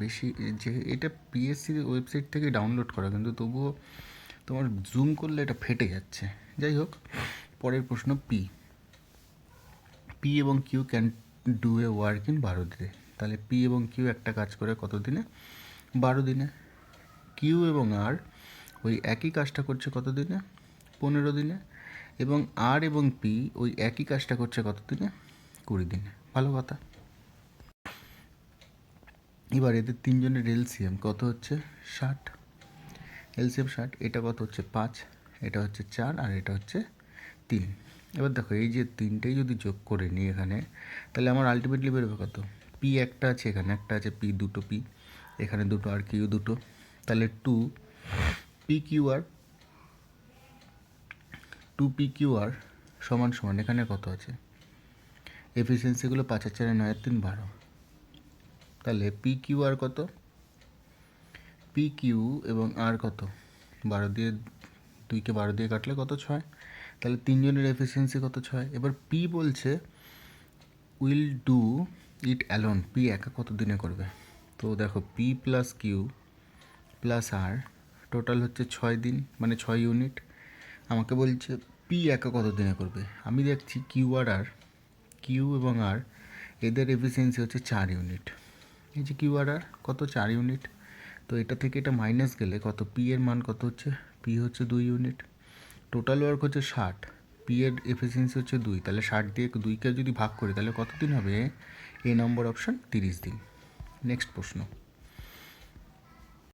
বেশি, যে এটা পিএসসির ওয়েবসাইট থেকে ডাউনলোড করা, কিন্তু তবুও তোমার জুম করলে এটা ফেটে যাচ্ছে। যাই হোক, পরের প্রশ্ন, পি এবং Q can do a work in 12 দিনে। তাহলে পি এবং কিউ একটা কাজ করে কত দিনে? 12 দিনে। কিউ এবং আর ওই একই কাজটা করছে কত দিনে? 15 দিনে। এবং আর এবং পি ওই একই কাজটা করছে কত দিনে? 20 দিনে। ভালো কথা। এবার এদের তিনজনের এলসিএম কত হচ্ছে? 60। এলসিএম 60, এটা কত হচ্ছে? 5, এটা হচ্ছে 4, আর এটা হচ্ছে 3। এবার দেখো, এই যে তিনটেই যদি যোগ করে নিই এখানে, তাহলে আমার আলটিমেটলি বেরোবে কত? পি একটা আছে, এখানে একটা আছে, পি দুটো, পি এখানে দুটো, আর কিউ দুটো। তাহলে 2 PQR সমান সমান এখানে কত আছে? এফিসিয়েন্সিগুলো 5 আর 4 9 আর 3 12। তাহলে PQR কত? PQ এবং আর কত? 12 দিয়ে, 2কে 12 দিয়ে কাটলে কত? 6। তাহলে তিনজনের এফিসিয়েন্সি কত? 6। এবার পি বলছে will do it alone, P একা কত দিনে করবে? তো দেখো, পি প্লাস কিউ প্লাস আর টোটাল হচ্ছে 6 দিন, মানে 6 ইউনিট। আমাকে বলছে পি একা কত দিনে করবে। আমি দেখছি কিউ এবং আর এদের এফিসিয়েন্সি হচ্ছে 4 ইউনিট। এই যে কিউ আর কত? 4 ইউনিট। তো এটা থেকে এটা মাইনাস গেলে কত? পি এর মান কত হচ্ছে? পি হচ্ছে 2 ইউনিট। টোটাল ওয়ার্ক হচ্ছে 60, পি এর এফিসিয়েন্সি হচ্ছে 2, তাহলে 60 দিয়ে 2কে যদি ভাগ করি তাহলে কত দিন হবে? এ নম্বর অপশান 30 দিন। নেক্সট প্রশ্ন।